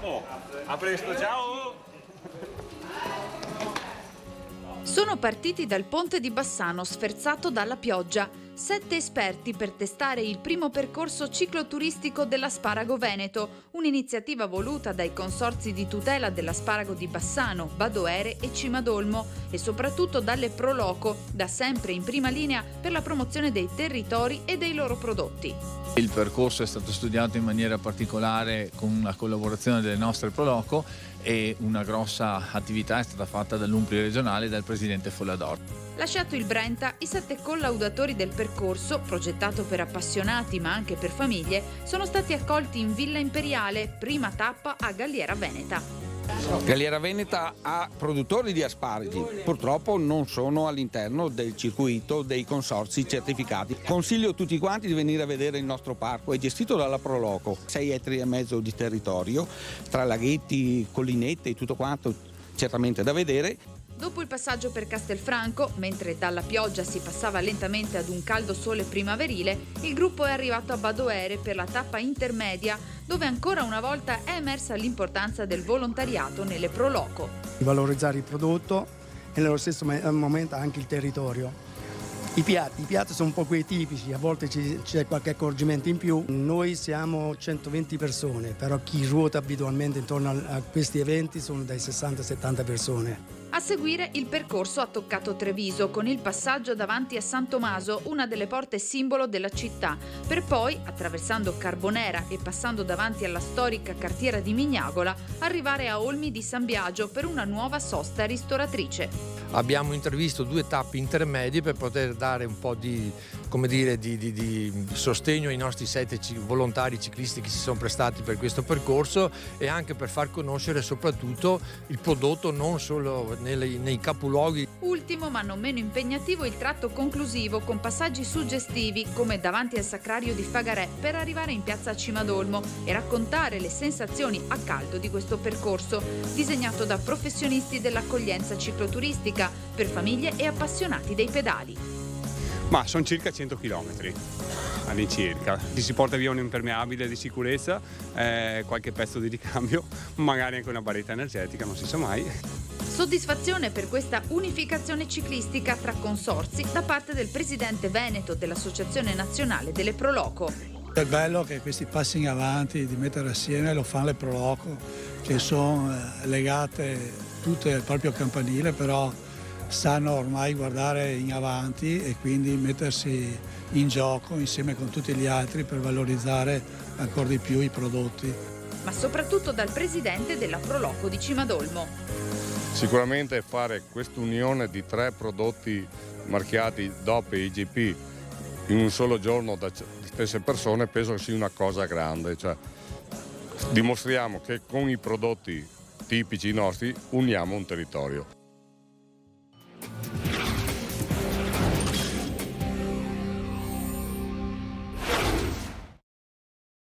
Oh, a presto, ciao! Sono partiti dal ponte di Bassano sferzato dalla pioggia. 7 esperti per testare il primo percorso cicloturistico dell'asparago veneto, un'iniziativa voluta dai consorzi di tutela dell'asparago di Bassano, Badoere e Cimadolmo e soprattutto dalle Proloco, da sempre in prima linea per la promozione dei territori e dei loro prodotti. Il percorso è stato studiato in maniera particolare con la collaborazione delle nostre Proloco e una grossa attività è stata fatta dall'Umpri regionale e dal presidente Follador. Lasciato il Brenta, i 7 collaudatori del percorso, progettato per appassionati ma anche per famiglie, sono stati accolti in Villa Imperiale, prima tappa a Galliera Veneta. Galliera Veneta ha produttori di asparagi, purtroppo non sono all'interno del circuito dei consorzi certificati. Consiglio a tutti quanti di venire a vedere il nostro parco, è gestito dalla Proloco, 6,5 ettari di territorio, tra laghetti, collinette e tutto quanto, certamente da vedere. Dopo il passaggio per Castelfranco, mentre dalla pioggia si passava lentamente ad un caldo sole primaverile, il gruppo è arrivato a Badoere per la tappa intermedia, dove ancora una volta è emersa l'importanza del volontariato nelle Proloco. Valorizzare il prodotto e nello stesso momento anche il territorio. I piatti sono un po' quei tipici, a volte c'è qualche accorgimento in più. Noi siamo 120 persone, però chi ruota abitualmente intorno a questi eventi sono dai 60-70 persone. A seguire il percorso ha toccato Treviso con il passaggio davanti a San Tommaso, una delle porte simbolo della città, per poi, attraversando Carbonera e passando davanti alla storica cartiera di Mignagola, arrivare a Olmi di San Biagio per una nuova sosta ristoratrice. Abbiamo intravisto 2 tappe intermedie per poter dare un po' di sostegno ai nostri 7 volontari ciclisti che si sono prestati per questo percorso e anche per far conoscere soprattutto il prodotto non solo nei capoluoghi. Ultimo ma non meno impegnativo il tratto conclusivo con passaggi suggestivi come davanti al Sacrario di Fagarè per arrivare in piazza Cimadolmo e raccontare le sensazioni a caldo di questo percorso disegnato da professionisti dell'accoglienza cicloturistica per famiglie e appassionati dei pedali. Ma sono circa 100 km all'incirca. Si porta via un impermeabile di sicurezza, qualche pezzo di ricambio, magari anche una barretta energetica, non si sa mai. Soddisfazione per questa unificazione ciclistica tra consorzi da parte del presidente veneto dell'Associazione Nazionale delle Proloco. È bello che questi passi in avanti di mettere assieme lo fanno le Proloco, che sono legate tutte al proprio campanile, però sanno ormai guardare in avanti e quindi mettersi in gioco insieme con tutti gli altri per valorizzare ancora di più i prodotti. Ma soprattutto dal presidente della Proloco di Cimadolmo. Sicuramente fare quest'unione di 3 prodotti marchiati DOP e IGP in un solo giorno da stesse persone penso che sia una cosa grande, cioè dimostriamo che con i prodotti tipici nostri uniamo un territorio.